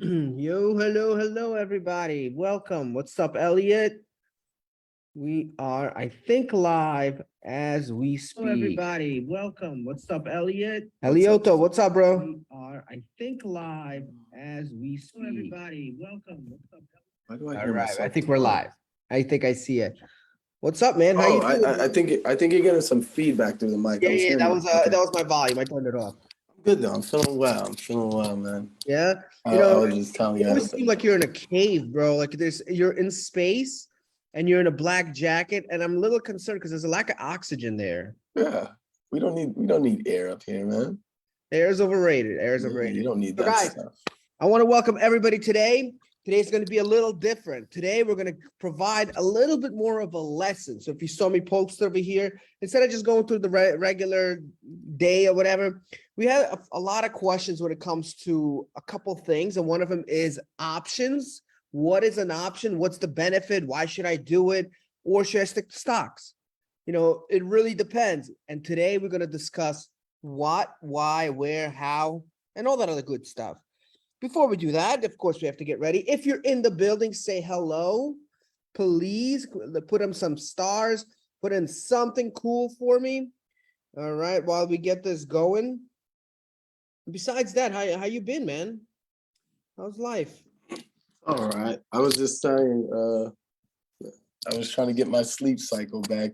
Yo, hello, everybody. Welcome. What's up, Elliot? We are, I think, live as we speak. Everybody, welcome. What's up, Elliot? Elioto, what's up, bro? We are, I think, live as we speak. Everybody, welcome. What's up? Why do I All hear right, myself? I think we're live. I think I see it. What's up, man? How you Oh, doing? I think you're getting some feedback through the mic. Yeah, I was yeah, hearing that it. was Okay. that was my volume. I turned it off. I'm good though. I'm feeling well. I'm feeling well, man. Yeah, I was just telling you you. always seem like you're in a cave, bro. Like you're in space and you're in a black jacket, and I'm a little concerned because there's a lack of oxygen there. Yeah, we don't need air up here, man. Air is overrated. Air is Yeah, overrated. you don't need So that guys, stuff. I want to welcome everybody today. Today's going to be a little different. Today, we're going to provide a little bit more of a lesson. So if you saw me post over here, instead of just going through the regular day or whatever, we have a lot of questions when it comes to a couple things. And one of them is options. What is an option? What's the benefit? Why should I do it? Or should I stick to stocks? You know, it really depends. And today we're going to discuss what, why, where, how, and all that other good stuff. Before we do that, of course, we have to get ready. If you're in the building, say hello. Please put in some stars. Put in something cool for me. All right, while we get this going. Besides that, how you been, man? How's life? All right. I was just saying. I was trying to get my sleep cycle back.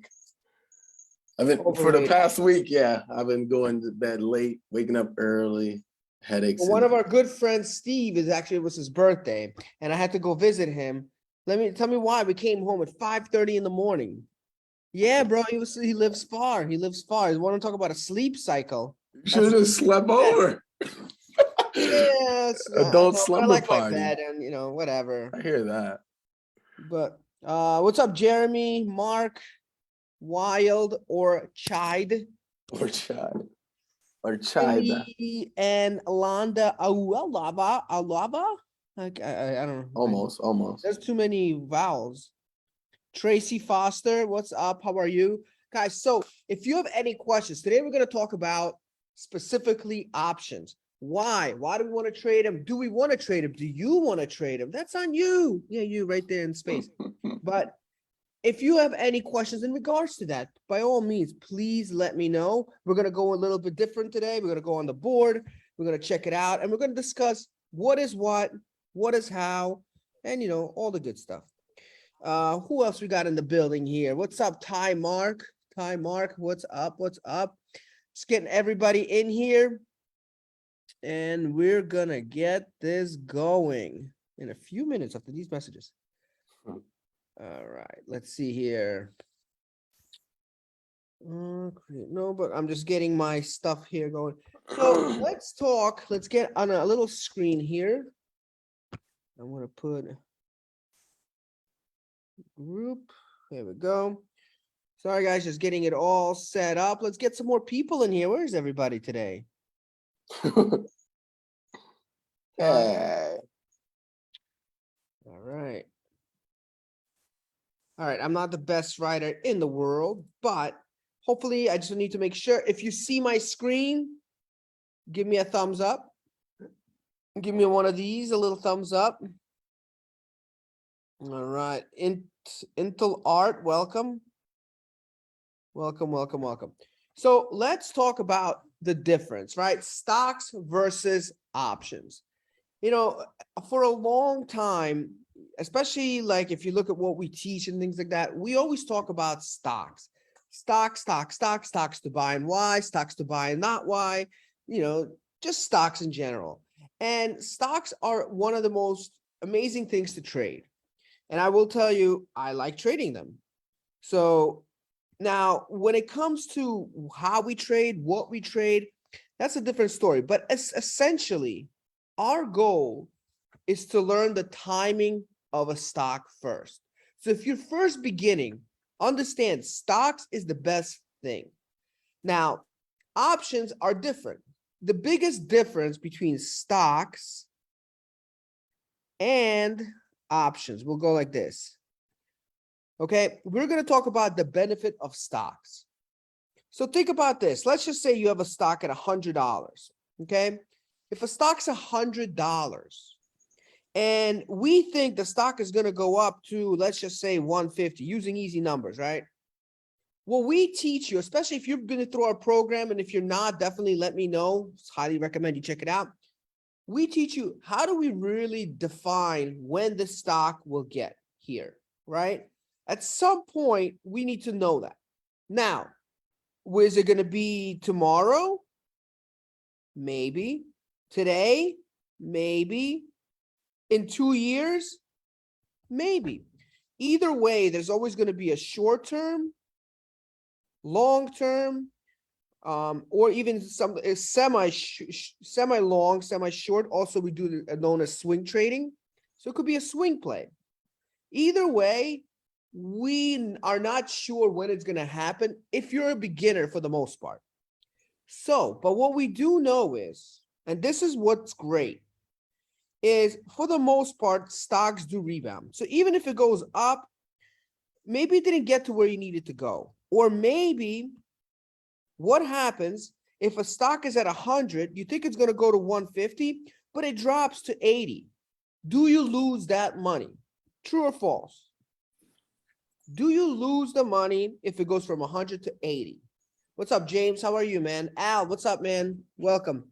I've been for the past week. Yeah, I've been going to bed late, waking up early. Headaches. Well, one of our good friends, Steve, it was his birthday, and I had to go visit him. Tell me why. We came home at 5:30 in the morning. Yeah, bro, he lives far. He lives far. You want to talk about a sleep cycle? You should have slept over. Yeah, adult slumber I like party. My bed and whatever. I hear that. But what's up, Jeremy, Mark, Wild, or Chide? Or Chide. Or Chida. And Alanda Alava? Like I don't know. Almost. There's too many vowels. Tracy Foster, what's up? How are you? Guys, so if you have any questions, today we're going to talk about specifically options. Why? Why do we want to trade them? Do we want to trade them? Do you want to trade them? That's on you. Yeah, you right there in space. But if you have any questions in regards to that, by all means, please let me know. We're going to go a little bit different today. We're going to go on the board. We're going to check it out. And we're going to discuss what is how, and, all the good stuff. Who else we got in the building here? What's up, Ty Mark? Ty Mark, what's up? Just getting everybody in here. And we're going to get this going in a few minutes after these messages. All right, let's see here. No, but I'm just getting my stuff here going. So let's talk. Let's get on a little screen here. I'm going to put group. There we go. Sorry, guys, just getting it all set up. Let's get some more people in here. Where's everybody today? Hey. All right. All right, I'm not the best writer in the world, but hopefully I just need to make sure. If you see my screen, give me a thumbs up. Give me one of these, a little thumbs up. All right, Intel Art, welcome. Welcome. So let's talk about the difference, right? Stocks versus options. For a long time, especially like if you look at what we teach and things like that, we always talk about stocks to buy and why, stocks to buy and not why, just stocks in general. And stocks are one of the most amazing things to trade. And I will tell you, I like trading them. So now when it comes to how we trade, what we trade, that's a different story. But essentially, our goal is to learn the timing of a stock first. So if you're first beginning, understand stocks is the best thing. Now, options are different. The biggest difference between stocks and options, we'll go like this. Okay, we're going to talk about the benefit of stocks. So think about this. Let's just say you have a stock at $100. Okay, if a stock's $100, And we think the stock is going to go up to, let's just say 150, using easy numbers, right? What we teach you, especially if you've been through our program, and if you're not, definitely let me know. Highly recommend you check it out. We teach you, how do we really define when the stock will get here, right? At some point, we need to know that. Now, is it going to be tomorrow? Maybe. Today? Maybe. In 2 years? Maybe. Either way, there's always going to be a short term, long term, or even some semi long, semi short. Also, we do known as swing trading. So it could be a swing play. Either way, we are not sure when it's going to happen if you're a beginner for the most part. So, but what we do know is, and this is what's great, is for the most part, stocks do rebound. So even if it goes up, maybe it didn't get to where you needed to go. Or maybe what happens if a stock is at 100, you think it's going to go to 150, but it drops to 80. Do you lose that money? True or false? Do you lose the money if it goes from 100 to 80? What's up, James? How are you, man? Al, what's up, man? Welcome.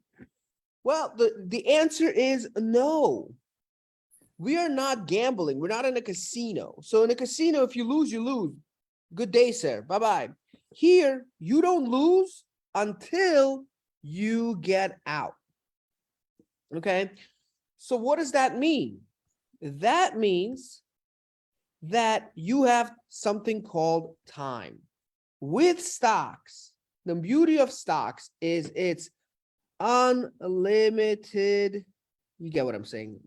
Well, the answer is no. We are not gambling. We're not in a casino. So in a casino, if you lose, you lose. Good day, sir. Bye-bye. Here, you don't lose until you get out. Okay? So what does that mean? That means that you have something called time. With stocks, the beauty of stocks is it's unlimited. You get what I'm saying?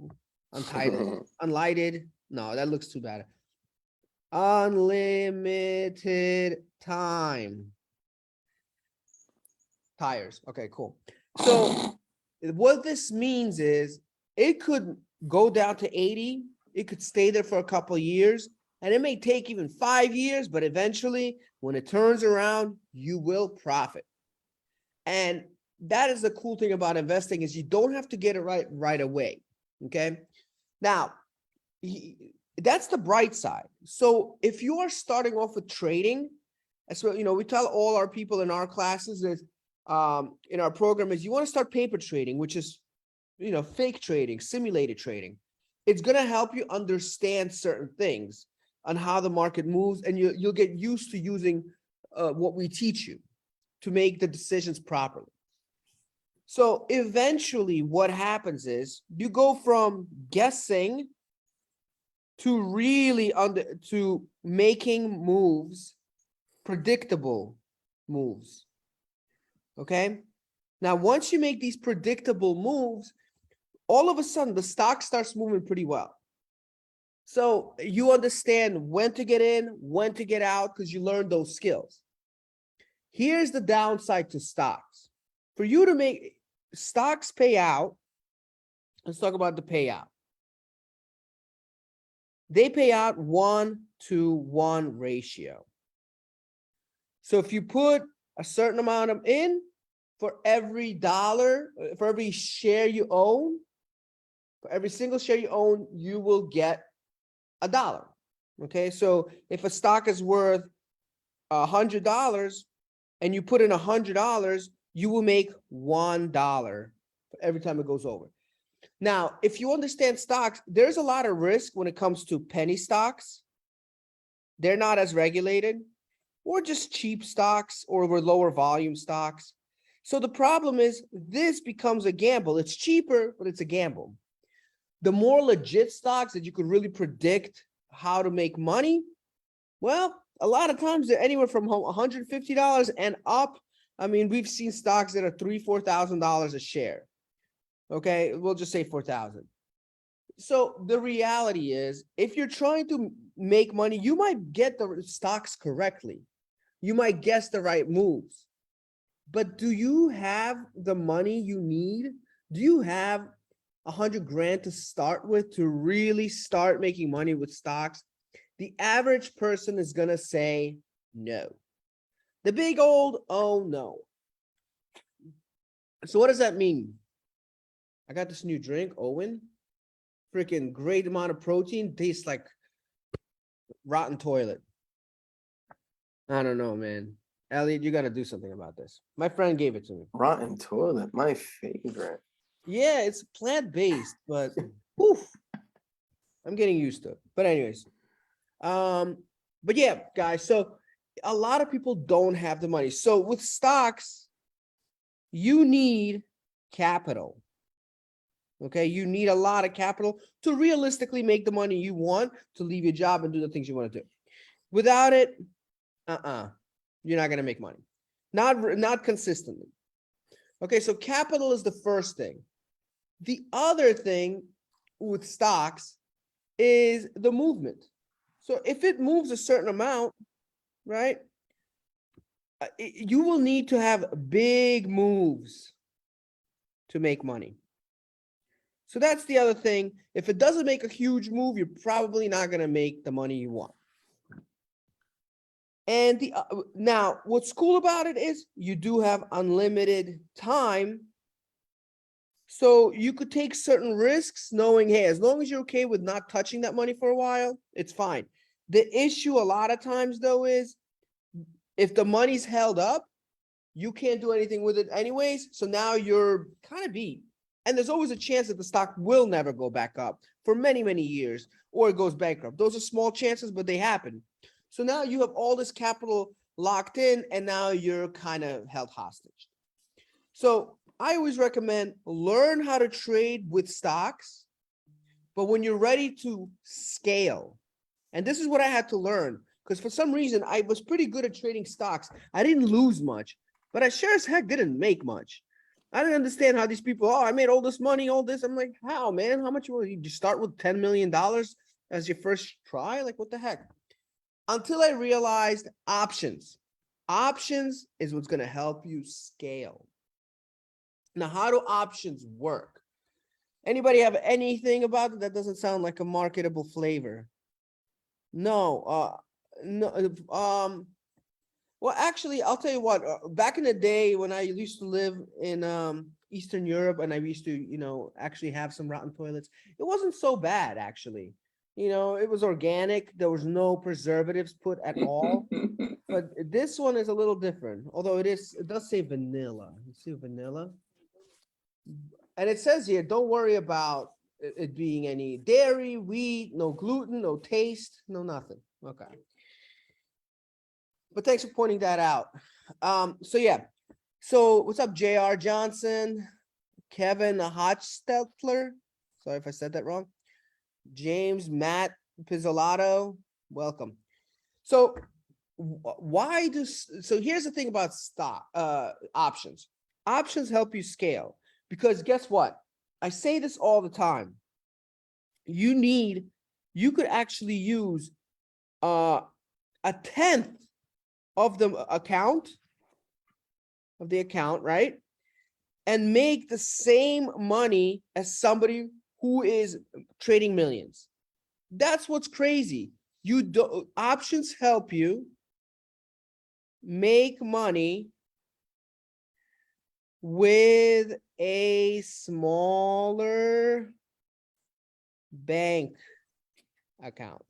Untitled, unlighted. No, that looks too bad. Unlimited time. Tires. Okay, cool. So what this means is it could go down to 80. It could stay there for a couple of years, and it may take even 5 years, but eventually when it turns around, you will profit. And that is the cool thing about investing, is you don't have to get it right away. Okay. Now, that's the bright side. So if you are starting off with trading, that's what, we tell all our people in our classes that in our program is you want to start paper trading, which is, fake trading, simulated trading. It's going to help you understand certain things on how the market moves, and you'll get used to using what we teach you to make the decisions properly. So eventually what happens is you go from guessing to really to making moves, predictable moves. Okay. Now, once you make these predictable moves, all of a sudden the stock starts moving pretty well. So you understand when to get in, when to get out, because you learned those skills. Here's the downside to stocks. For you to make stocks pay out, let's talk about the payout. They pay out 1-to-1 ratio. So if you put a certain amount of in, for every dollar, for every share you own, for every single share you own, you will get $1. Okay, so if a stock is worth $100 and you put in $100, you will make $1 every time it goes over. Now, if you understand stocks, there's a lot of risk when it comes to penny stocks. They're not as regulated, or just cheap stocks, or with lower volume stocks. So the problem is this becomes a gamble. It's cheaper, but it's a gamble. The more legit stocks that you could really predict how to make money, well, a lot of times they're anywhere from $150 and up. I mean, we've seen stocks that are $3,000, $4,000 a share. Okay, we'll just say 4,000. So the reality is, if you're trying to make money, you might get the stocks correctly. You might guess the right moves. But do you have the money you need? Do you have 100 grand to start with to really start making money with stocks? The average person is going to say no. The big old, oh no. So what does that mean? I got this new drink, Owen. freaking great amount of protein tastes like rotten toilet. I don't know, man. Elliot, you got to do something about this. My friend gave it to me. Rotten toilet, my favorite. Yeah, it's plant-based, but oof, I'm getting used to it. But anyways, but yeah, guys, so a lot of people don't have the money. So with stocks, you need capital. Okay, you need a lot of capital to realistically make the money you want to leave your job and do the things you want to do. Without it, you're not gonna make money. Not consistently. Okay, so capital is the first thing. The other thing with stocks is the movement. So if it moves a certain amount, right, you will need to have big moves to make money. So that's the other thing. If it doesn't make a huge move, you're probably not going to make the money you want. And now what's cool about it is you do have unlimited time. So you could take certain risks knowing, hey, as long as you're okay with not touching that money for a while, it's fine. The issue a lot of times though is if the money's held up, you can't do anything with it anyways. So now you're kind of beat. And there's always a chance that the stock will never go back up for many, many years, or it goes bankrupt. Those are small chances, but they happen. So now you have all this capital locked in, and now you're kind of held hostage. So I always recommend learn how to trade with stocks, but when you're ready to scale, and this is what I had to learn, because for some reason I was pretty good at trading stocks. I didn't lose much, but I sure as heck didn't make much. I didn't understand how these people, oh, I made all this money, all this. I'm like, how, man? How much will you start with $10 million as your first try? Like, what the heck? Until I realized options. Options is what's going to help you scale. Now, how do options work? Anybody have anything about it that doesn't sound like a marketable flavor? No. Well, actually, I'll tell you what, back in the day when I used to live in Eastern Europe and I used to, actually have some rotten toilets, it wasn't so bad, actually. It was organic. There was no preservatives put at all. But this one is a little different, although it does say vanilla. You see vanilla? And it says here, don't worry about it being any dairy, wheat, no gluten, no taste, no nothing. Okay. But thanks for pointing that out. So yeah. So what's up, JR Johnson, Kevin Hochstetler? Sorry if I said that wrong. James, Matt Pizzolato, welcome. So so here's the thing about stock options. Options help you scale because guess what? I say this all the time. You could actually use a tenth of the account, right? And make the same money as somebody who is trading millions. That's what's crazy. Options help you make money with a smaller bank account.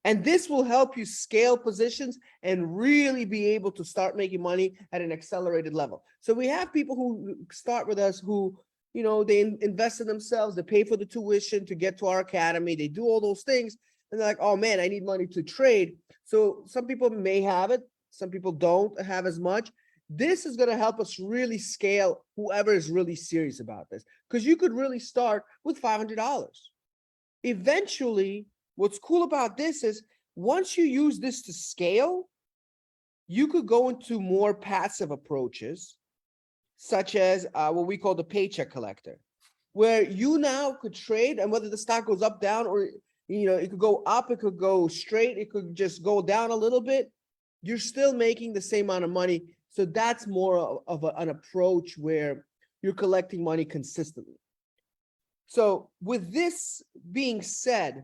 And this will help you scale positions and really be able to start making money at an accelerated level. So we have people who start with us who, they invest in themselves, they pay for the tuition to get to our academy, they do all those things, and they're like, oh man, I need money to trade. So some people may have it, some people don't have as much. This is going to help us really scale whoever is really serious about this, because you could really start with $500. Eventually, what's cool about this is once you use this to scale, you could go into more passive approaches, such as what we call the paycheck collector, where you now could trade, and whether the stock goes up, down, or it could go up, it could go straight, it could just go down a little bit, you're still making the same amount of money. So that's more of an approach where you're collecting money consistently. So with this being said,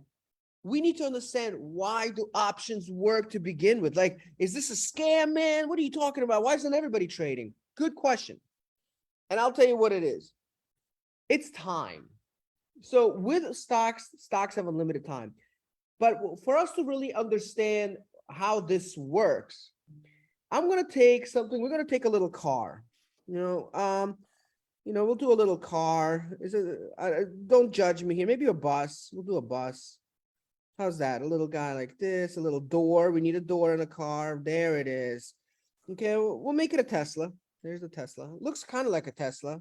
we need to understand, why do options work to begin with? Like, is this a scam, man? What are you talking about? Why isn't everybody trading? Good question. And I'll tell you what it is. It's time. So with stocks have a limited time. But for us to really understand how this works, I'm gonna take something. We're gonna take a little car. We'll do a little car. Don't judge me here. Maybe a bus. We'll do a bus. How's that? A little guy like this, a little door. We need a door in a car. There it is. Okay, we'll make it a Tesla. There's the Tesla. Looks kind of like a Tesla,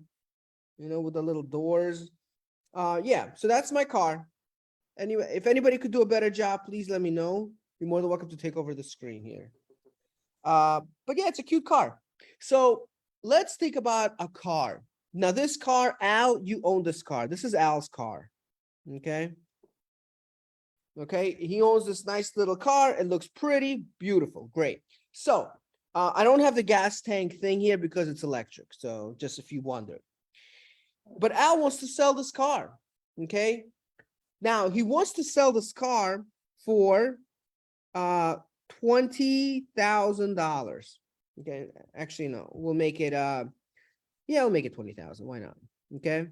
with the little doors. Yeah, so that's my car. Anyway, if anybody could do a better job, please let me know. You're more than welcome to take over the screen here. But yeah, it's a cute car. So let's think about a car. Now, this car, Al, you own this car. This is Al's car. Okay. Okay, he owns this nice little car. It looks pretty, beautiful, great. So I don't have the gas tank thing here because it's electric. So just if you wondered. But Al wants to sell this car. Okay. Now he wants to sell this car for $20,000. Okay, actually no, we'll make it we'll make it 20,000. Why not? Okay,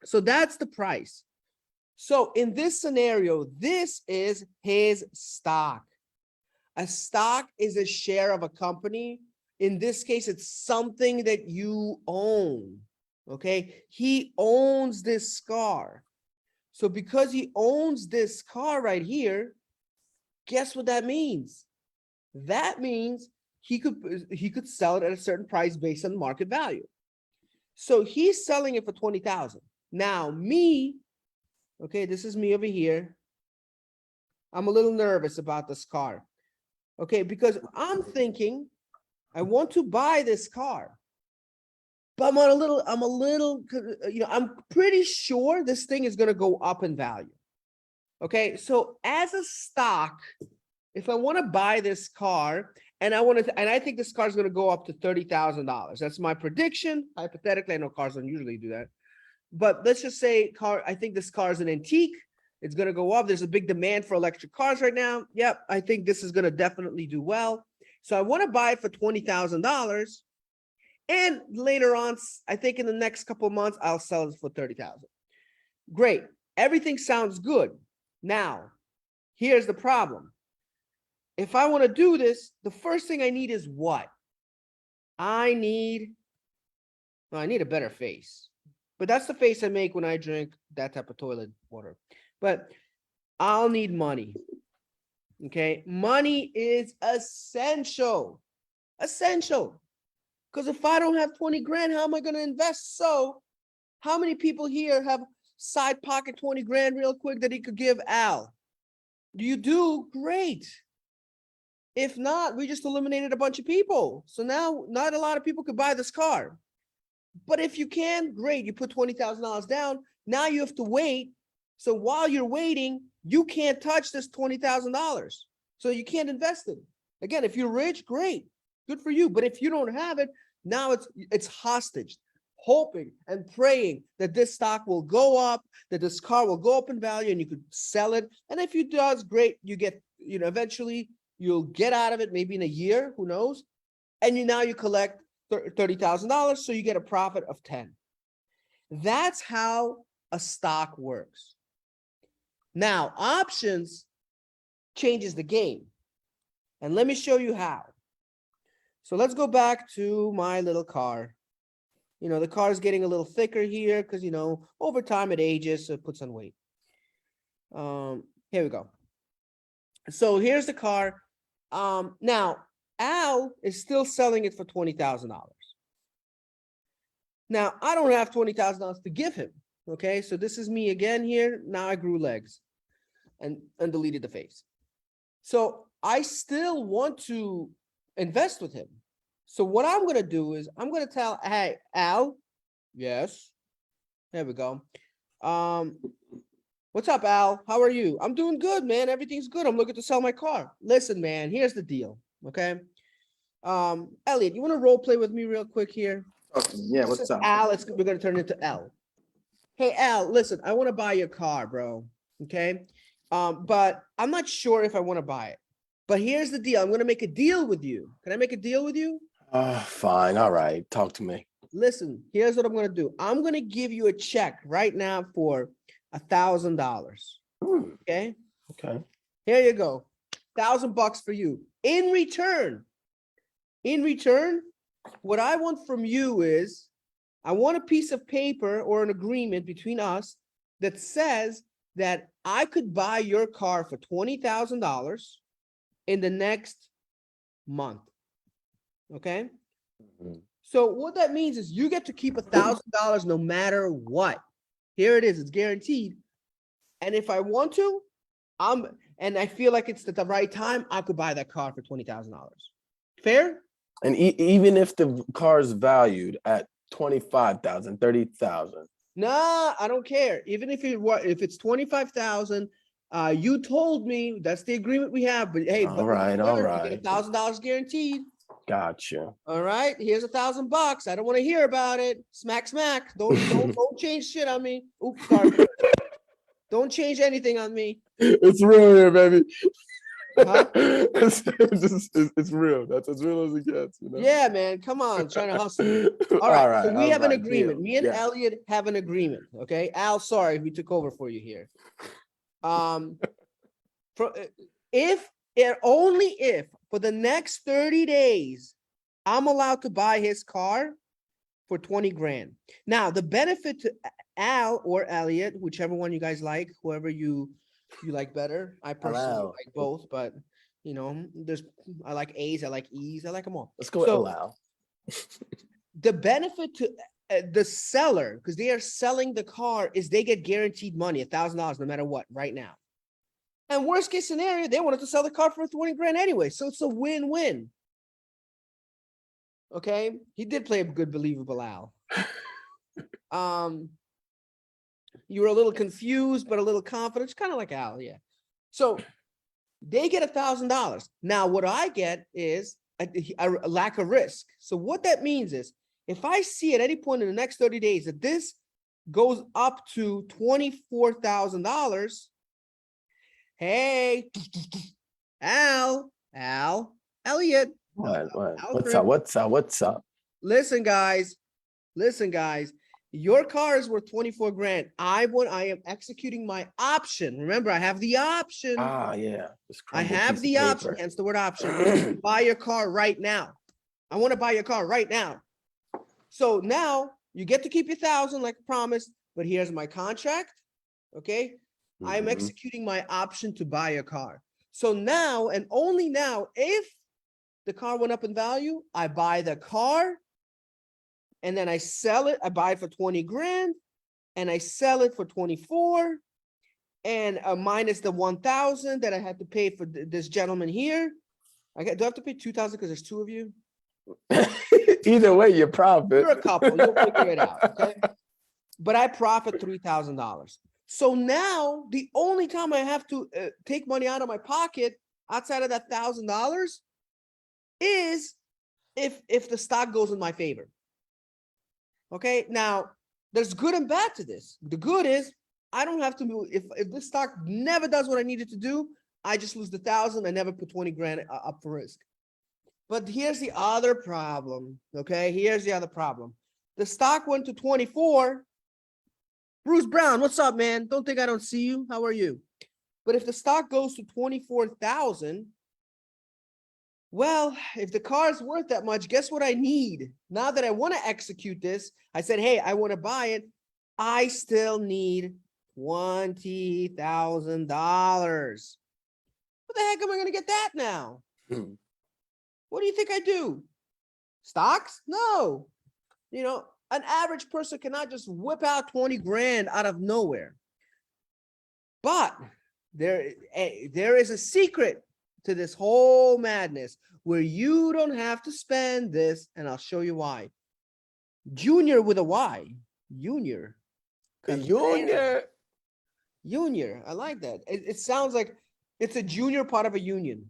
so that's the price. So in this scenario, this is his stock. A stock is a share of a company. In this case, it's something that you own. Okay, he owns this car. So because he owns this car right here, guess what that means? That means he could sell it at a certain price based on market value. So he's selling it for 20,000. Now me, okay, this is me over here. I'm a little nervous about this car. Okay, because I'm thinking I want to buy this car. But I'm pretty sure this thing is going to go up in value. Okay, so as a stock, if I want to buy this car and I think this car is going to go up to $30,000. That's my prediction. Hypothetically, I know cars don't usually do that. But let's just say I think this car is an antique. It's going to go up. There's a big demand for electric cars right now. Yep, I think this is going to definitely do well. So I want to buy it for $20,000. And later on, I think in the next couple of months, I'll sell it for $30,000. Great. Everything sounds good. Now, here's the problem. If I want to do this, the first thing I need is what? I need a better face. But that's the face I make when I drink that type of toilet water. But I'll need money. Okay? Money is essential. Essential. Because if I don't have 20 grand, how am I going to invest? So how many people here have side pocket 20 grand real quick that he could give Al? Do you do? Great. If not, we just eliminated a bunch of people. So now not a lot of people could buy this car. But if you can, great. You put $20,000 down. Now you have to wait. So while you're waiting, you can't touch this $20,000. So you can't invest it. Again, if you're rich, great. Good for you. But if you don't have it, now it's hostage, hoping and praying that this stock will go up, that this car will go up in value and you could sell it. And if it does, great. You get, eventually you'll get out of it, maybe in a year, who knows? And now you collect $30,000, so you get a profit of 10. That's how a stock works. Now, options changes the game. And let me show you how. So let's go back to my little car. The car is getting a little thicker here because, over time it ages, so it puts on weight. Here we go. So here's the car. Now, Al is still selling it for $20,000. Now, I don't have $20,000 to give him. Okay, so this is me again here. Now I grew legs and deleted the face. So I still want to invest with him. So what I'm going to do is I'm going to tell, hey, Al, yes, there we go. What's up, Al? How are you? I'm doing good, man. Everything's good. I'm looking to sell my car. Listen, man, here's the deal. Okay. Elliot, you want to role play with me real quick here? Okay, yeah, what's up? Al, we're going to turn it into L. Hey, Al, listen, I want to buy your car, bro. Okay. But I'm not sure if I want to buy it. But here's the deal. I'm going to make a deal with you. Can I make a deal with you? Fine. All right. Talk to me. listen, here's what I'm gonna do. I'm gonna give you a check right now for $1,000. Okay, Okay. here you go. $1,000 for you. In return, what I want from you is I want a piece of paper or an agreement between us that says that I could buy your car for $20,000 in the next month. Okay. Mhm. So what that means is you get to keep $1,000 no matter what. Here it is, it's guaranteed. And if I want to, and I feel like it's the right time, I could buy that car for $20,000. Fair? And even if the car is valued at 25,000, 30,000. Nah, I don't care. Even if it's 25,000, you told me that's the agreement we have. But hey, All right, all you right. get $1,000 guaranteed. Gotcha. All right, here's $1,000. I don't want to hear about it. Smack, smack. Don't change shit on me. Oops, sorry. Don't change anything on me. It's real here, baby. Huh? It's real. That's as real as it gets, you know? Yeah, man. Come on, trying to hustle. All right, so we have an agreement. deal. Me and Yeah. Elliot have an agreement. Okay, Al, sorry we took over for you here. Only if for the next 30 days I'm allowed to buy his car for 20 grand. Now, the benefit to Al or Elliot, whichever one you guys like, whoever you like better. I personally Allow. like both, but you know, I like A's, I like E's, I like them all. Let's go with So, allow. the benefit to the seller, because they are selling the car, is they get guaranteed money, $1,000 no matter what, right now. And worst case scenario, they wanted to sell the car for 20 grand anyway. So it's a win-win. Okay. He did play a good, believable Al. You were a little confused, but a little confident, kind of like Al. Yeah. So they get $1,000. Now, what I get is a lack of risk. So what that means is if I see at any point in the next 30 days that this goes up to $24,000, hey, Elliot. What? Alfred. What's up? Listen, guys. Your car is worth 24 grand. I am executing my option. Remember, I have the option. Yeah. I have the option, hence the word option, to buy your car right now. I want to buy your car right now. So now you get to keep your 1,000 like promised, but here's my contract. Okay. I am executing my option to buy a car. So now, and only now, if the car went up in value, I buy the car and then I sell it. I buy it for 20 grand and I sell it for 24 and minus the 1,000 that I had to pay for this gentleman here. Do I have to pay 2,000 because there's two of you? Either way, you profit. You're a couple. You'll figure it out. Okay. But I profit $3,000. So now the only time I have to take money out of my pocket outside of that $1,000 is if the stock goes in my favor. Okay. Now there's good and bad to this. The good is I don't have to move. If this stock never does what I needed to do, I just lose the 1,000. I never put 20 grand up for risk. But here's the other problem. Okay. Here's the other problem. The stock went to 24. Bruce Brown, what's up, man? Don't think I don't see you. How are you? But if the stock goes to 24,000, well, if the car is worth that much, guess what I need? Now that I want to execute this, I said, hey, I want to buy it. I still need $20,000. What the heck am I going to get that now? What do you think I do? Stocks? No. You know, an average person cannot just whip out 20 grand out of nowhere. But there is a secret to this whole madness where you don't have to spend this, and I'll show you why. Junior with a Y. Junior. Junior. I like that. It sounds like it's a junior part of a union.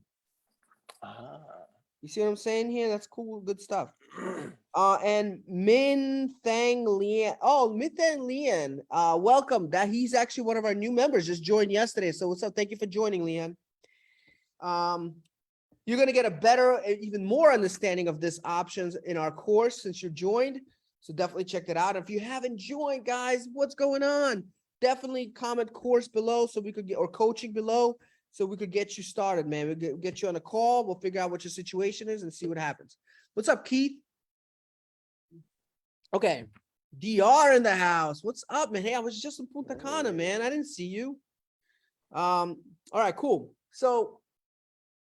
You see what I'm saying here? That's cool. Good stuff. And Min Thang Lian. Oh, Min Thang Lian. Welcome. He's actually one of our new members. Just joined yesterday. So what's up? Thank you for joining, Lian. You're gonna get a better, even more understanding of this options in our course since you joined. So definitely check that out. If you haven't joined, guys, what's going on? Definitely comment course below so we could get, or coaching below, so we could get you started, man. We'll get you on a call. We'll figure out what your situation is and see what happens. What's up, Keith? Okay. DR in the house. What's up, man? Hey, I was just in Punta Cana, man. I didn't see you. All right, cool. So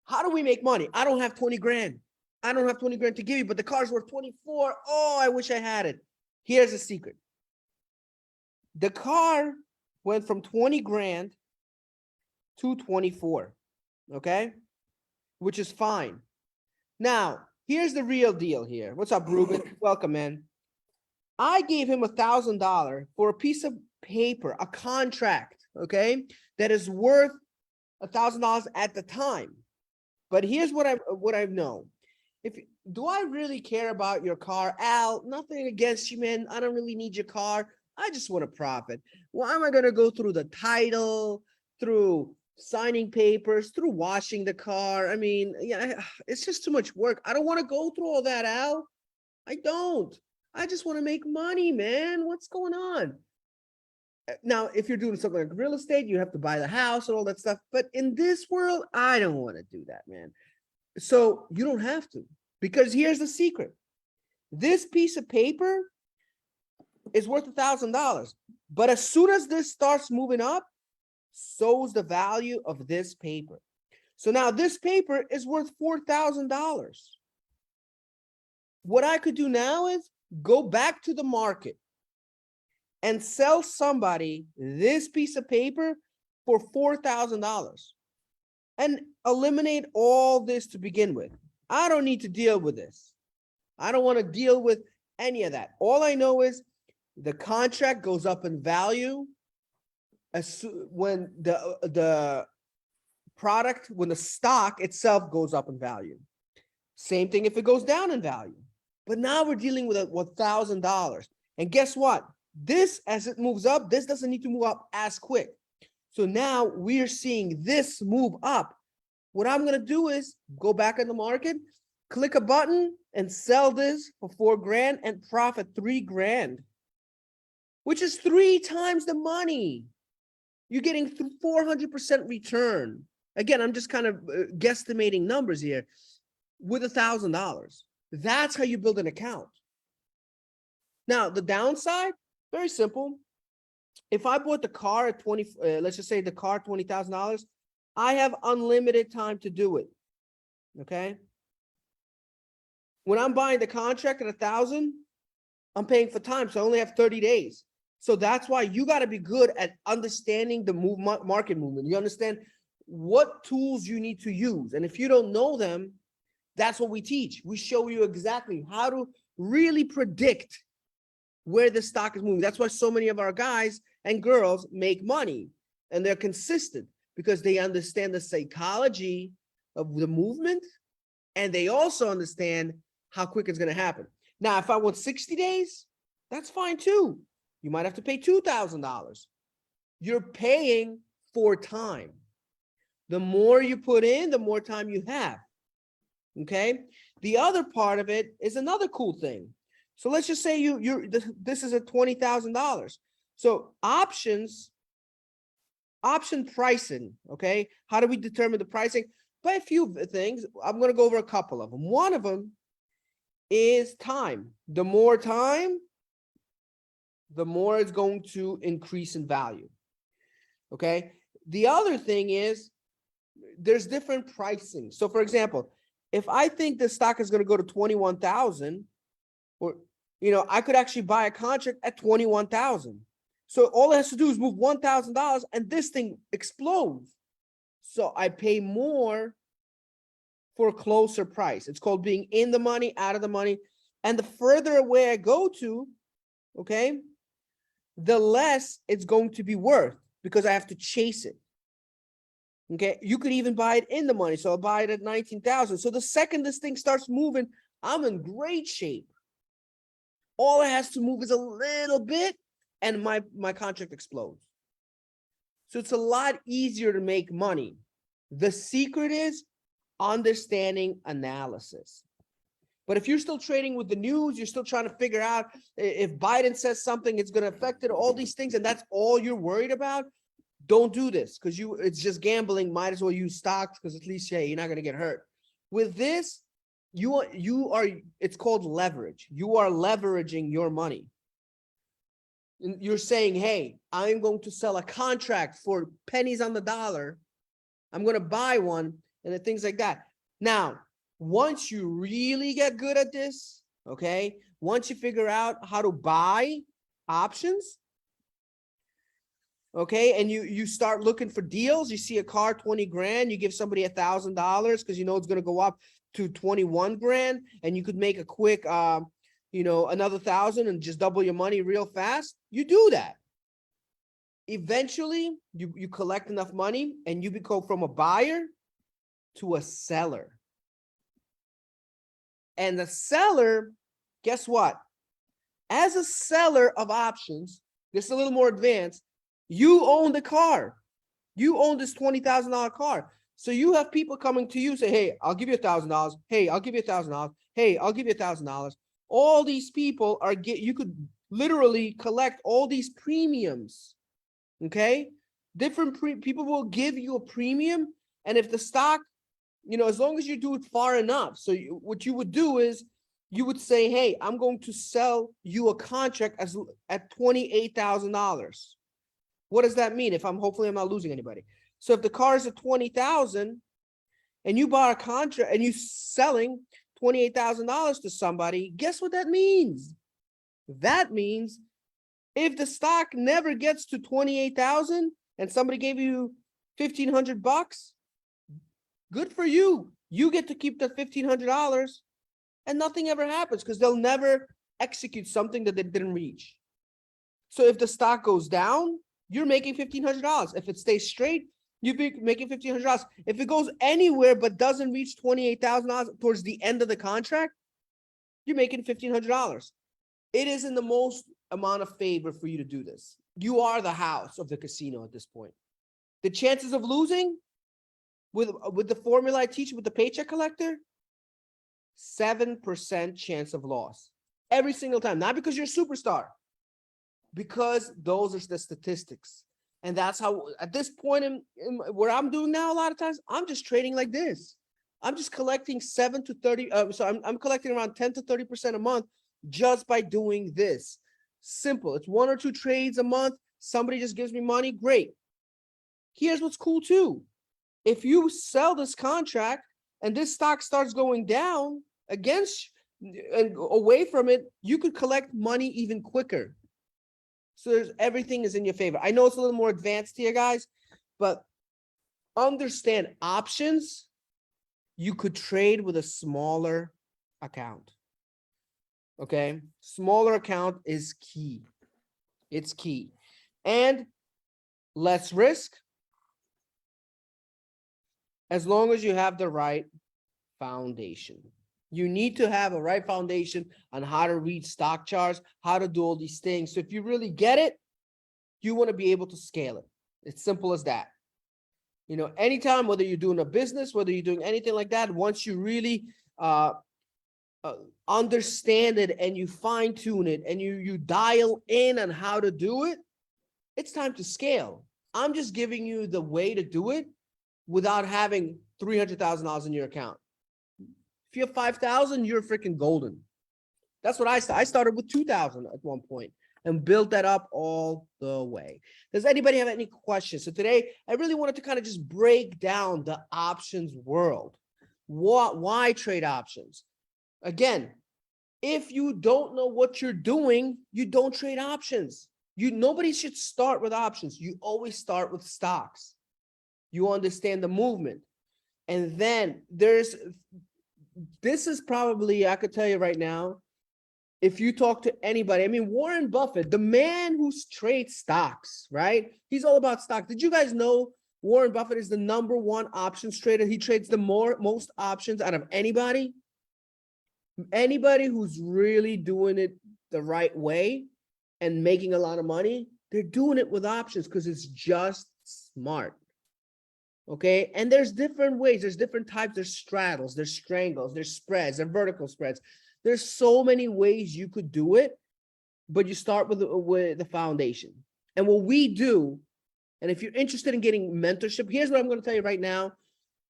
how do we make money? I don't have 20 grand. I don't have 20 grand to give you, but the car's worth 24. Oh, I wish I had it. Here's the secret. The car went from 20 grand to 24, okay? Which is fine. Now, here's the real deal here. What's up, Ruben? Welcome, man. I gave him $1,000 for a piece of paper, a contract, okay? That is worth $1,000 at the time. But here's what I know. Do I really care about your car? Al, nothing against you, man. I don't really need your car. I just want to profit. Why am I going to go through the title, through signing papers, through washing the car? I mean, yeah, it's just too much work. I don't want to go through all that, Al. I don't. I just want to make money, man. What's going on? Now, if you're doing something like real estate, you have to buy the house and all that stuff. But in this world, I don't want to do that, man. So you don't have to, because here's the secret. This piece of paper is worth $1,000. But as soon as this starts moving up, so is the value of this paper. So now this paper is worth $4,000. What I could do now is go back to the market and sell somebody this piece of paper for $4,000 and eliminate all this to begin with. I don't need to deal with this. I don't want to deal with any of that. All I know is the contract goes up in value when the product, when the stock itself goes up in value. Same thing if it goes down in value. But now we're dealing with $1,000. And guess what? This, as it moves up, this doesn't need to move up as quick. So now we're seeing this move up. What I'm going to do is go back in the market, click a button and sell this for $4,000 and profit $3,000, which is 3 times the money. You're getting 400% return. Again, I'm just kind of guesstimating numbers here with $1,000. That's how you build an account. Now, the downside, very simple. If I bought the car at let's just say the car $20,000, I have unlimited time to do it. Okay. When I'm buying the contract at 1,000, I'm paying for time, so I only have 30 days. So that's why you got to be good at understanding the market movement. You understand what tools you need to use, and if you don't know them, that's what we teach. We show you exactly how to really predict where the stock is moving. That's why so many of our guys and girls make money, and they're consistent because they understand the psychology of the movement, and they also understand how quick it's going to happen. Now, if I want 60 days, that's fine too. You might have to pay $2,000. You're paying for time. The more you put in, the more time you have. Okay. The other part of it is another cool thing. So let's just say this is at $20,000. So option pricing. Okay. How do we determine the pricing? By a few things. I'm going to go over a couple of them. One of them is time. The more time, the more it's going to increase in value. Okay. The other thing is there's different pricing. So for example, if I think the stock is going to go to 21,000, or, I could actually buy a contract at 21,000. So all it has to do is move $1,000 and this thing explodes. So I pay more for a closer price. It's called being in the money, out of the money. And the further away I go to, okay, the less it's going to be worth because I have to chase it. Okay, you could even buy it in the money. So I'll buy it at 19,000. So the second this thing starts moving, I'm in great shape. All it has to move is a little bit and my contract explodes. So it's a lot easier to make money. The secret is understanding analysis. But if you're still trading with the news, you're still trying to figure out if Biden says something, it's going to affect it, all these things, and that's all you're worried about, don't do this because it's just gambling. Might as well use stocks because at least, yeah, you're not going to get hurt. With this, it's called leverage. You are leveraging your money. And you're saying, hey, I'm going to sell a contract for pennies on the dollar. I'm going to buy one and then things like that. Now, once you really get good at this, okay, once you figure out how to buy options, okay, and you start looking for deals, you see a car, 20 grand, you give somebody $1,000 because you know it's going to go up to 21 grand and you could make a quick, another 1,000 and just double your money real fast. You do that. Eventually, you collect enough money and you become from a buyer to a seller. And the seller, guess what? As a seller of options, this is a little more advanced, you own the car. You own this $20,000 car. So you have people coming to you say, hey, I'll give you $1,000. Hey, I'll give you $1,000. Hey, I'll give you $1,000. All these people you could literally collect all these premiums. Okay? People will give you a premium. And if the stock, as long as you do it far enough. So what you would do is you would say, hey, I'm going to sell you a contract at $28,000. What does that mean? Hopefully I'm not losing anybody. So if the car is at 20,000 and you bought a contract and you're selling $28,000 to somebody, guess what that means? That means if the stock never gets to 28,000 and somebody gave you $1,500, good for you. You get to keep that $1,500 and nothing ever happens because they'll never execute something that they didn't reach. So if the stock goes down, you're making $1,500. If it stays straight, you're making $1,500. If it goes anywhere but doesn't reach $28,000 towards the end of the contract, you're making $1,500. It is in the most amount of favor for you to do this. You are the house of the casino at this point. The chances of losing with the formula I teach with the paycheck collector, 7% chance of loss every single time. Not because you're a superstar, because those are the statistics. And that's how, at this point in where I'm doing now, a lot of times, I'm just trading like this. I'm just collecting 7 to 30. I'm collecting around 10 to 30% a month just by doing this. Simple. It's 1 or 2 trades a month. Somebody just gives me money. Great. Here's what's cool too. If you sell this contract and this stock starts going down against and away from it, you could collect money even quicker. So everything is in your favor. I know it's a little more advanced here, guys, but understand options, you could trade with a smaller account. Okay? Smaller account is key. It's key. And less risk as long as you have the right foundation. You need to have a right foundation on how to read stock charts, how to do all these things. So if you really get it, you want to be able to scale it. It's simple as that. Anytime, whether you're doing a business, whether you're doing anything like that, once you really understand it and you fine tune it and you dial in on how to do it, it's time to scale. I'm just giving you the way to do it without having $300,000 in your account. If you have 5,000, you're freaking golden. That's what I started with 2,000 at one point and built that up all the way. Does anybody have any questions? So today, I really wanted to kind of just break down the options world. Why trade options? Again, if you don't know what you're doing, you don't trade options. Nobody should start with options. You always start with stocks. You understand the movement. And then this is probably, I could tell you right now, if you talk to anybody, Warren Buffett, the man who trades stocks, right? He's all about stocks. Did you guys know Warren Buffett is the #1 options trader? He trades the most options out of anybody. Anybody who's really doing it the right way and making a lot of money, they're doing it with options because it's just smart. Okay. And there's different ways, there's different types, there's straddles, there's strangles, there's spreads, there's vertical spreads. There's so many ways you could do it, but you start with the foundation. And what we do, and if you're interested in getting mentorship, here's what I'm going to tell you right now.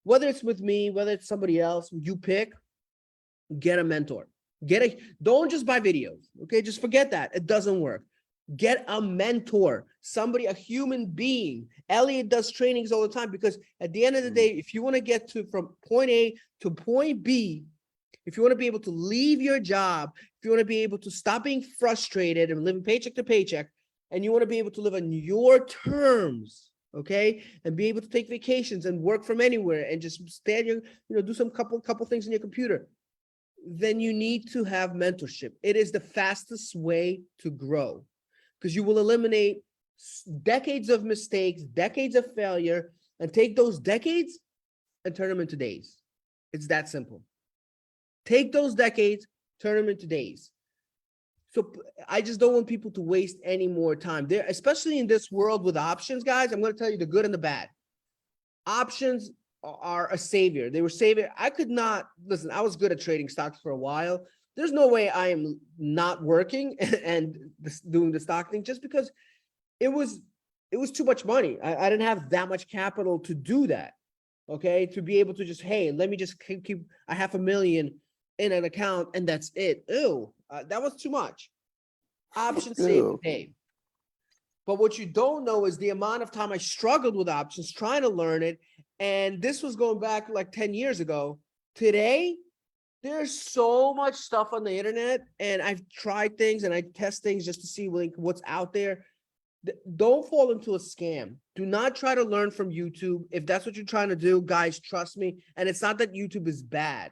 Whether it's with me, whether it's somebody else, you pick, get a mentor. Don't just buy videos. Okay. Just forget that. It doesn't work. Get a mentor, somebody, a human being. Elliot does trainings all the time because at the end of the day, if you want to get from point A to point B, if you want to be able to leave your job, if you want to be able to stop being frustrated and living paycheck to paycheck, and you want to be able to live on your terms, okay, and be able to take vacations and work from anywhere and just stand your, do some couple things in your computer, then you need to have mentorship. It is the fastest way to grow because you will eliminate decades of mistakes, decades of failure, and take those decades and turn them into days. It's that simple. Take those decades, turn them into days. So I just don't want people to waste any more time there, especially in this world with options, guys. I'm going to tell you the good and the bad. Options are a savior. They were savior. I could not listen. I was good at trading stocks for a while. There's no way I am not working and doing the stock thing just because it was too much money. I didn't have that much capital to do that. Okay, to be able to just, hey, let me just keep a $500,000 in an account and that's it. Ew, that was too much. Options save the day. But what you don't know is the amount of time I struggled with options, trying to learn it. And this was going back like 10 years ago. Today, there's so much stuff on the internet, and I've tried things and I test things just to see like what's out there. Don't fall into a scam. Do not try to learn from YouTube. If that's what you're trying to do, guys, trust me. And it's not that YouTube is bad.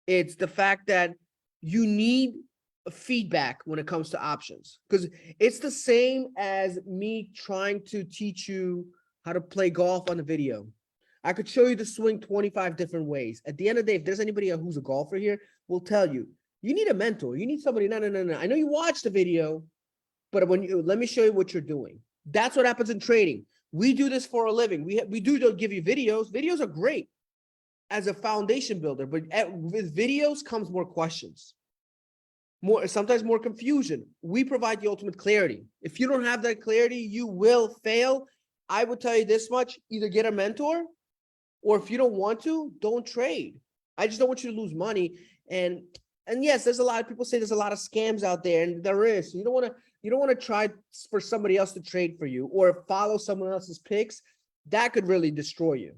It's the fact that you need feedback when it comes to options, because it's the same as me trying to teach you how to play golf on a video. I could show you the swing 25 different ways. At the end of the day, if there's anybody who's a golfer here, will tell you, you need a mentor. You need somebody. No. I know you watched the video, but let me show you what you're doing. That's what happens in trading. We do this for a living. We do give you videos. Videos are great as a foundation builder, but with videos comes more questions, sometimes more confusion. We provide the ultimate clarity. If you don't have that clarity, you will fail. I would tell you this much: either get a mentor, or if you don't want to, don't trade. I just don't want you to lose money. And yes, there's a lot of people say there's a lot of scams out there, and there is. You don't want to try for somebody else to trade for you or follow someone else's picks. That could really destroy you.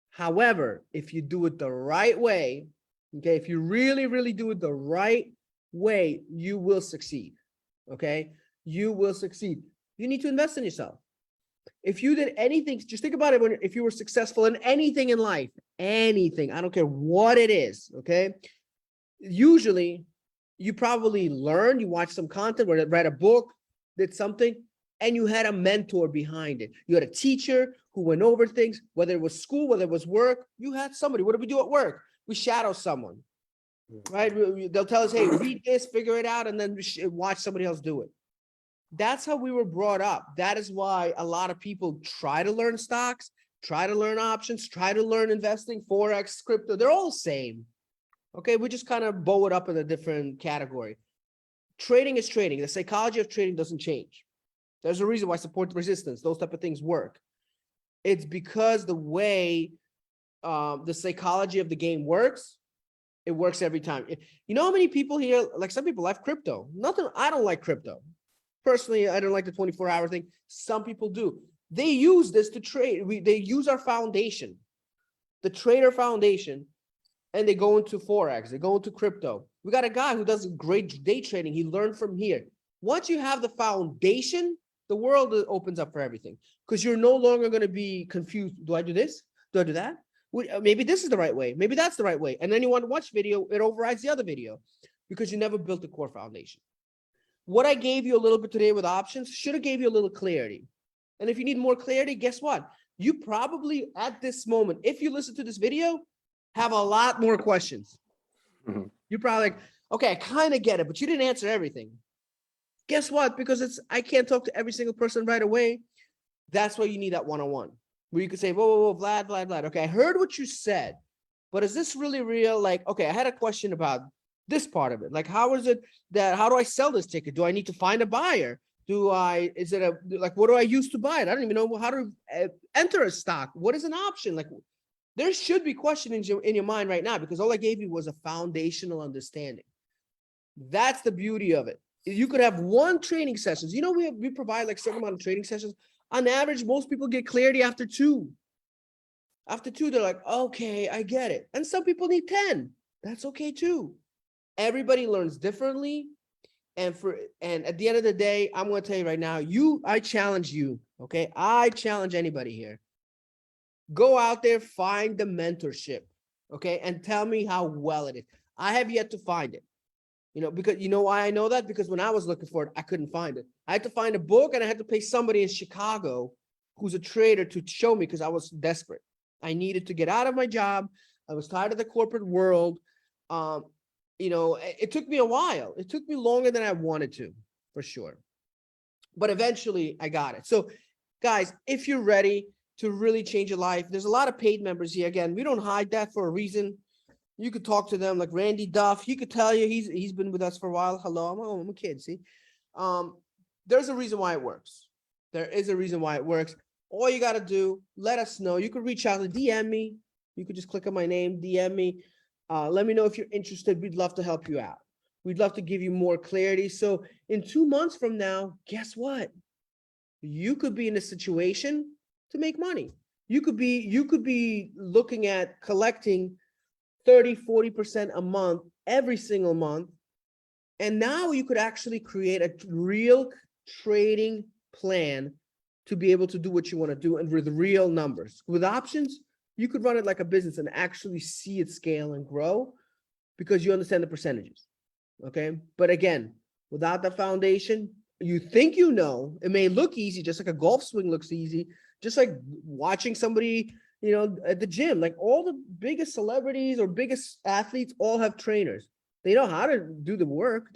However, if you do it the right way, okay, if you really, really do it the right way, you will succeed. Okay, you will succeed. You need to invest in yourself. If you did anything, just think about it. If you were successful in anything in life, anything, I don't care what it is, okay? Usually, you probably learned, you watched some content, read a book, did something, and you had a mentor behind it. You had a teacher who went over things, whether it was school, whether it was work. You had somebody. What do we do at work? We shadow someone, right? They'll tell us, hey, read this, figure it out, and then watch somebody else do it. That's how we were brought up. That is why a lot of people try to learn stocks, try to learn options, try to learn investing, Forex, crypto. They're all the same. Okay, we just kind of bow it up in a different category. Trading is trading. The psychology of trading doesn't change. There's a reason why support resistance, those type of things work. It's because the way the psychology of the game works, it works every time. You know how many people here, like some people have crypto. I don't like crypto. Personally, I don't like the 24-hour thing. Some people do. They use this to trade. They use our foundation, the trader foundation, and they go into Forex. They go into crypto. We got a guy who does great day trading. He learned from here. Once you have the foundation, the world opens up for everything, because you're no longer going to be confused. Do I do this? Do I do that? Maybe this is the right way. Maybe that's the right way. And then you want to watch video, it overrides the other video because you never built the core foundation. What I gave you a little bit today with options should have gave you a little clarity. And if you need more clarity, guess what? You probably at this moment, if you listen to this video, have a lot more questions. Mm-hmm. You're probably like, okay, I kind of get it, but you didn't answer everything. Guess what? Because I can't talk to every single person right away. That's why you need that one-on-one, where you could say, whoa, Vlad. Okay, I heard what you said, but is this really real? Like, okay, I had a question about this part of it. Like, how is it that, how do I sell this ticket? Do I need to find a buyer? Is it like, what do I use to buy it? I don't even know how to enter a stock. What is an option? Like, there should be questions in your mind right now, because all I gave you was a foundational understanding. That's the beauty of it. You could have one training sessions. You know, we provide like certain amount of training sessions. On average, most people get clarity after 2. After 2, they're like, okay, I get it. And some people need 10. That's okay too. Everybody learns differently. And at the end of the day, I'm going to tell you right now, I challenge you. Okay. I challenge anybody here. Go out there, find the mentorship. Okay. And tell me how well it is. I have yet to find it. You know, because you know why I know that? Because when I was looking for it, I couldn't find it. I had to find a book, and I had to pay somebody in Chicago who's a trader to show me, because I was desperate. I needed to get out of my job. I was tired of the corporate world. You know, it took me a while. It took me longer than I wanted to, for sure. But eventually I got it. So guys, if you're ready to really change your life, there's a lot of paid members here. Again, we don't hide that for a reason. You could talk to them, like Randy Duff. He could tell you he's been with us for a while. Hello, I'm a kid. See, there's a reason why it works. There is a reason why it works. All you got to do, let us know. You could reach out and DM me. You could just click on my name, DM me. Let me know if you're interested. We'd love to help you out. We'd love to give you more clarity. So in 2 months from now, guess what? You could be in a situation to make money. You could be looking at collecting 30-40% a month every single month. And now you could actually create a real trading plan to be able to do what you want to do, and with real numbers. With options, you could run it like a business and actually see it scale and grow, because you understand the percentages. Okay. But again, without the foundation, you think, you know, it may look easy, just like a golf swing looks easy, just like watching somebody, you know, at the gym. Like all the biggest celebrities or biggest athletes all have trainers. They know how to do the work.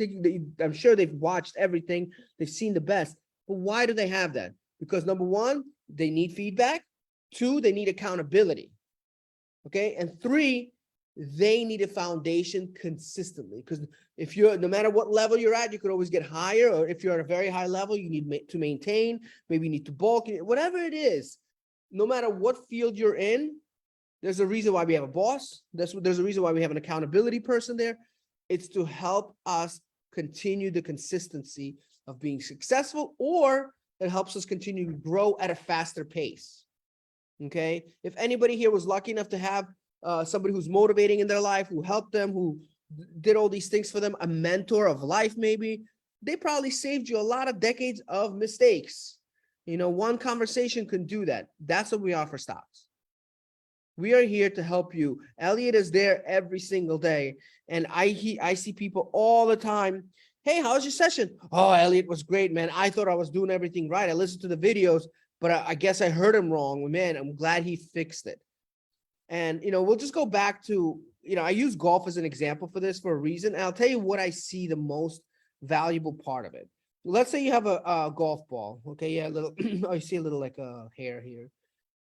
I'm sure they've watched everything. They've seen the best. But why do they have that? Because number one, they need feedback. 2, they need accountability. Okay. And 3, they need a foundation consistently. Because if you're, no matter what level you're at, you could always get higher. Or if you're at a very high level, you need to maintain, maybe you need to bulk, whatever it is. No matter what field you're in, there's a reason why we have a boss. There's a reason why we have an accountability person there. It's to help us continue the consistency of being successful, or it helps us continue to grow at a faster pace. Okay. If anybody here was lucky enough to have somebody who's motivating in their life, who helped them, who did all these things for them, a mentor of life, maybe, they probably saved you a lot of decades of mistakes. You know, one conversation can do that. That's what we offer stocks. We are here to help you. Elliot is there every single day. And I see people all the time. Hey, how's your session? Oh, Elliot was great, man. I thought I was doing everything right. I listened to the videos, but I guess I heard him wrong. Man, I'm glad he fixed it. And, you know, we'll just go back to, you know, I use golf as an example for this for a reason. And I'll tell you what I see the most valuable part of it. Let's say you have a golf ball. Okay. Yeah. A little, oh, you see a little like a hair here,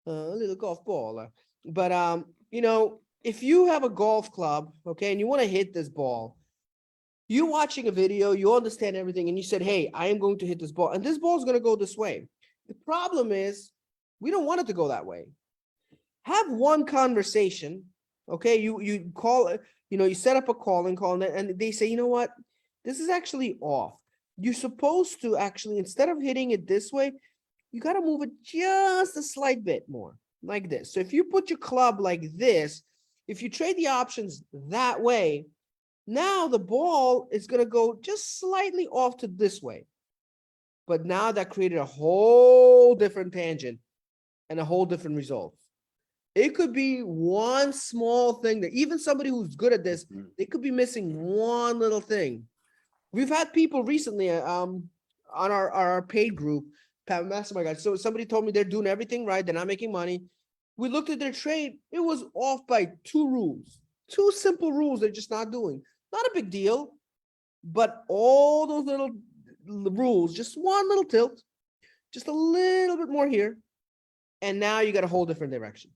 a little golf ball. But, you know, if you have a golf club, okay, and you want to hit this ball, you watching a video, you understand everything, and you said, hey, I am going to hit this ball, and this ball is going to go this way. The problem is we don't want it to go that way. Have one conversation, okay? You call, you know, you set up a calling call, and they say, you know what? This is actually off. You're supposed to actually, instead of hitting it this way, you got to move it just a slight bit more, like this. So if you put your club like this, if you trade the options that way, now the ball is going to go just slightly off to this way. But now that created a whole different tangent and a whole different result. It could be one small thing that even somebody who's good at this, they could be missing one little thing. We've had people recently on our paid group, Mastermind guys. So somebody told me they're doing everything right. They're not making money. We looked at their trade. It was off by 2 rules, 2 simple rules they're just not doing. Not a big deal, but all those little rules, just one little tilt, just a little bit more here. And now you got a whole different direction.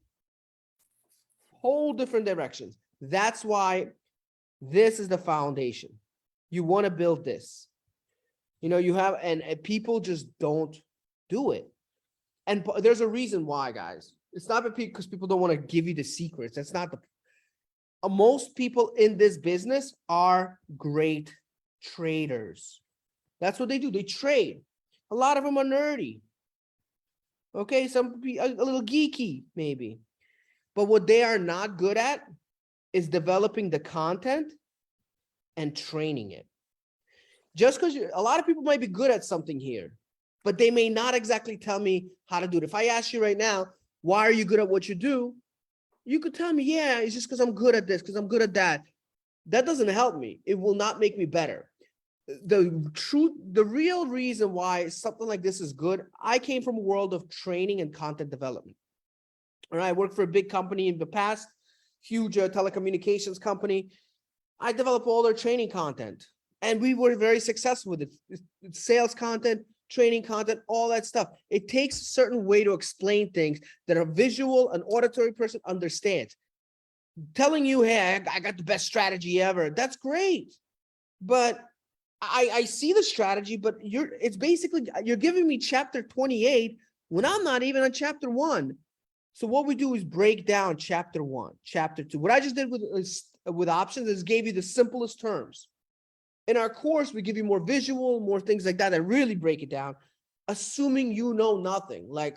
Whole different directions. That's why this is the foundation. You want to build this. You know, you have, and people just don't do it. And there's a reason why, guys. It's not because people don't want to give you the secrets. That's not the, most people in this business are great traders. That's what they do. They trade. A lot of them are nerdy. Okay, some a little geeky maybe. But what they are not good at is developing the content and training it. Just because a lot of people might be good at something here, but they may not exactly tell me how to do it. If I ask you right now, why are you good at what you do? You could tell me, yeah, it's just because I'm good at this, because I'm good at that. That doesn't help me. It will not make me better. The real reason why something like this is good, I came from a world of training and content development. All right, I worked for a big company in the past, huge telecommunications company. I developed all their training content, and we were very successful with it. It's sales content, training content, all that stuff. It takes a certain way to explain things that a visual, an auditory person understands. Telling you, hey, I got the best strategy ever. That's great. But I see the strategy, but it's basically, you're giving me chapter 28 when I'm not even on chapter 1. So what we do is break down chapter 1, chapter 2. What I just did with options is gave you the simplest terms. In our course, we give you more visual, more things like that really break it down, assuming you know nothing. Like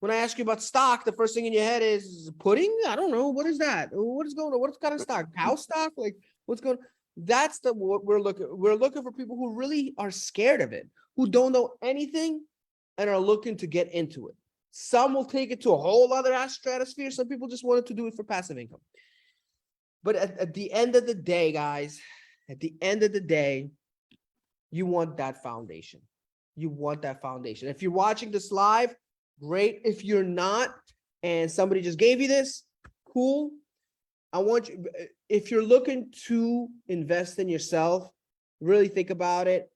when I ask you about stock, the first thing in your head is pudding? I don't know. What is that? What is going on? What kind of stock? Cow stock? Like what's going on? That's what we're looking. We're looking for people who really are scared of it, who don't know anything and are looking to get into it. Some will take it to a whole other stratosphere. Some people just wanted to do it for passive income. But at the end of the day, guys, at the end of the day, you want that foundation. You want that foundation. If you're watching this live, great. If you're not, and somebody just gave you this, cool. I want you, if you're looking to invest in yourself, really think about it.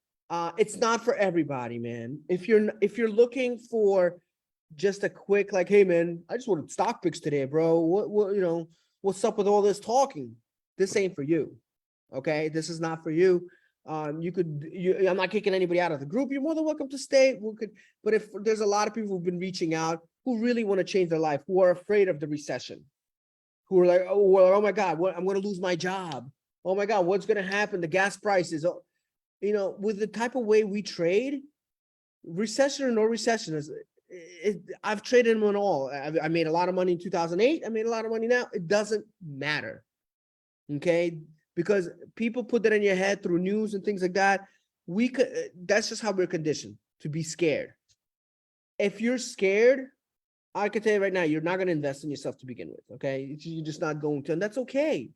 It's not for everybody, man. If you're looking for just a quick, like, hey man, I just wanted stock picks today, bro. What what's up with all this talking? This ain't for you. Okay, this is not for you. I'm not kicking anybody out of the group. You're more than welcome to stay. But if there's a lot of people who've been reaching out who really want to change their life, who are afraid of the recession, who are like, oh my God, I'm going to lose my job. Oh my God, what's going to happen? The gas prices. With the type of way we trade, recession or no recession I've traded them on all. I made a lot of money in 2008. I made a lot of money now. It doesn't matter. Okay. Because people put that in your head through news and things like that. That's just how we're conditioned to be scared. If you're scared, I can tell you right now, you're not going to invest in yourself to begin with. Okay. You're just not going to, and that's okay.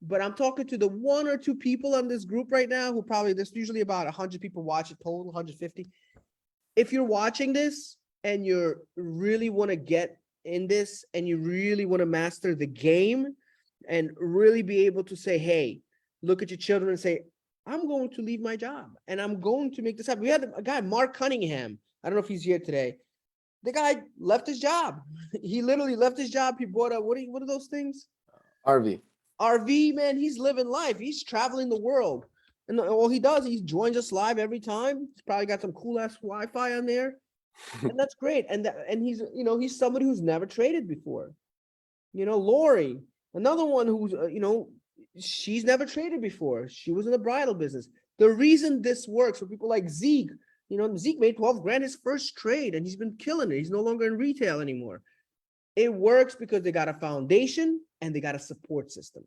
But I'm talking to the 1 or 2 people on this group right now who probably, there's usually about 100 people watch it total, 150. If you're watching this and you really want to get in this and you really want to master the game and really be able to say, hey, look at your children and say, I'm going to leave my job and I'm going to make this happen. We had a guy, Mark Cunningham. I don't know if he's here today. The guy left his job. He literally left his job. He bought a, what are those things? RV, man. He's living life. He's traveling the world. And all he does, he joins us live every time. He's probably got some cool ass Wi-Fi on there. And that's great. And he's, he's somebody who's never traded before. Lori, another one who's, she's never traded before. She was in the bridal business. The reason this works for people like Zeke, Zeke made 12 grand his first trade and he's been killing it. He's no longer in retail anymore. It works because they got a foundation and they got a support system.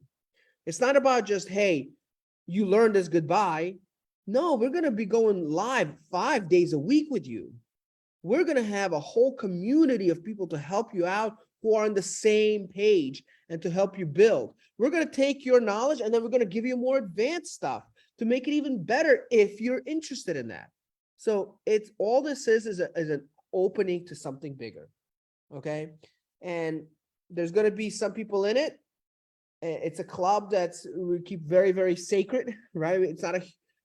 It's not about just, hey, you learned this goodbye. No, we're going to be going live 5 days a week with you. We're going to have a whole community of people to help you out who are on the same page and to help you build. We're going to take your knowledge and then we're going to give you more advanced stuff to make it even better if you're interested in that. So it's all this is an opening to something bigger. Okay. And there's going to be some people in it. It's a club we keep very, very sacred, right? It's not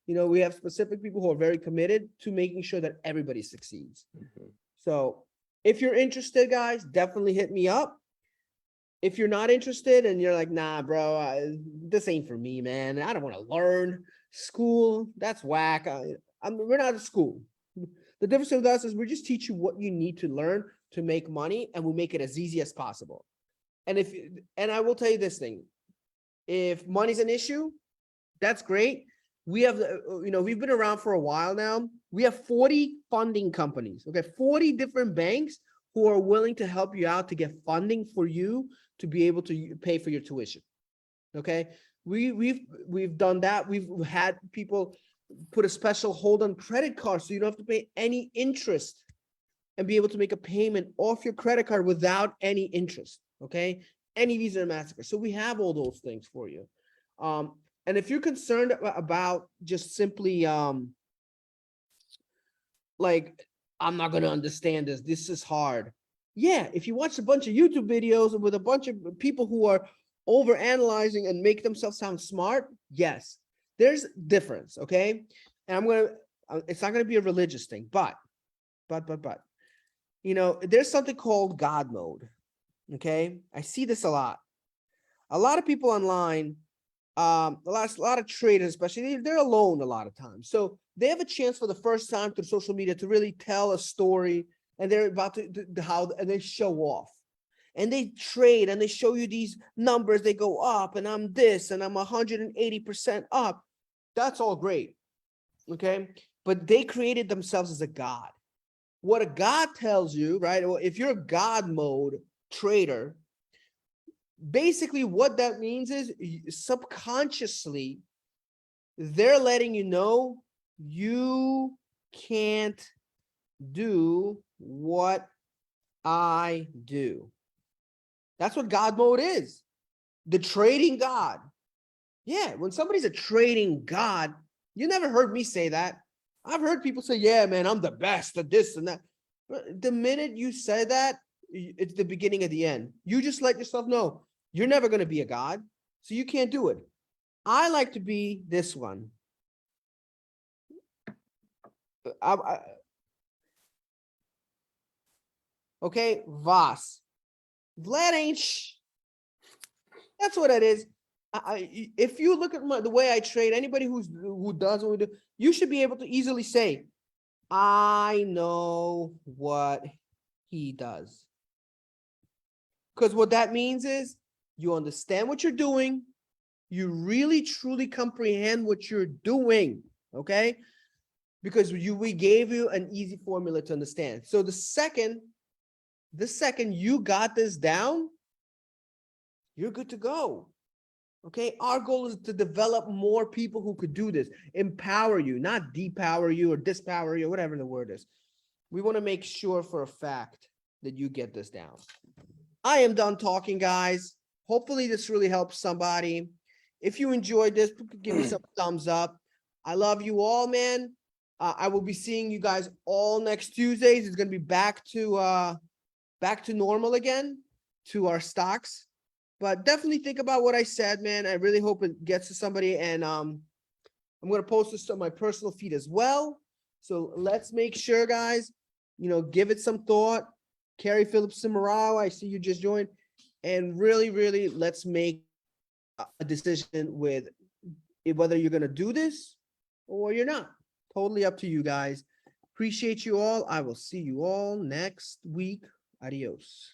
We have specific people who are very committed to making sure that everybody succeeds. Mhm. So if you're interested, guys, definitely hit me up. If you're not interested and you're like, nah, bro, this ain't for me, man. I don't want to learn school. That's whack. We're not a school. The difference with us is we just teach you what you need to learn to make money, and we make it as easy as possible. And I will tell you this thing: if money's an issue, that's great. We have, we've been around for a while now. We have 40 funding companies, okay, 40 different banks who are willing to help you out to get funding for you to be able to pay for your tuition. Okay, we've done that. We've had people put a special hold on credit cards so you don't have to pay any interest and be able to make a payment off your credit card without any interest. Okay, any Visa or MasterCard. So we have all those things for you. And if you're concerned about just simply like, I'm not gonna understand this, this is hard. Yeah, if you watch a bunch of YouTube videos with a bunch of people who are over analyzing and make themselves sound smart, yes, there's difference, okay? And it's not gonna be a religious thing, but, there's something called God mode, okay? I see this a lot. A lot of people online, a lot of traders, especially, they're alone a lot of times. So they have a chance for the first time through social media to really tell a story, and they're about to and they show off. And they trade and they show you these numbers, they go up, and I'm this, and I'm 180% up. That's all great. Okay. But they created themselves as a god. What a god tells you, right? Well, if you're a god mode trader, basically what that means is subconsciously they're letting you know you can't do what I do. That's what God mode is. The trading God. Yeah, when somebody's a trading God, you never heard me say that. I've heard people say, yeah, man, I'm the best at this and that. But the minute you say that, it's the beginning of the end. You just let yourself know you're never going to be a God, so you can't do it. I like to be this one. Okay, Voss. Vlad ain't That's what it is. If you look at the way I trade, anybody who does what we do, you should be able to easily say, I know what he does. Because what that means is you understand what you're doing. You really, truly comprehend what you're doing. Okay. Because we gave you an easy formula to understand. So the second you got this down, you're good to go. Okay, our goal is to develop more people who could do this, empower you, not depower you or dispower you, whatever the word is. We want to make sure for a fact that you get this down. I am done talking, guys. Hopefully this really helps somebody. If you enjoyed this, give me some thumbs up. I love you all, man. I will be seeing you guys all next Tuesdays. It's going to be back to normal again, to our stocks. But definitely think about what I said, man. I really hope it gets to somebody. And I'm going to post this on my personal feed as well. So let's make sure, guys, give it some thought. Carrie Phillips Simorao, I see you just joined. And really, really, let's make a decision with whether you're going to do this or you're not. Totally up to you guys. Appreciate you all. I will see you all next week. Adios.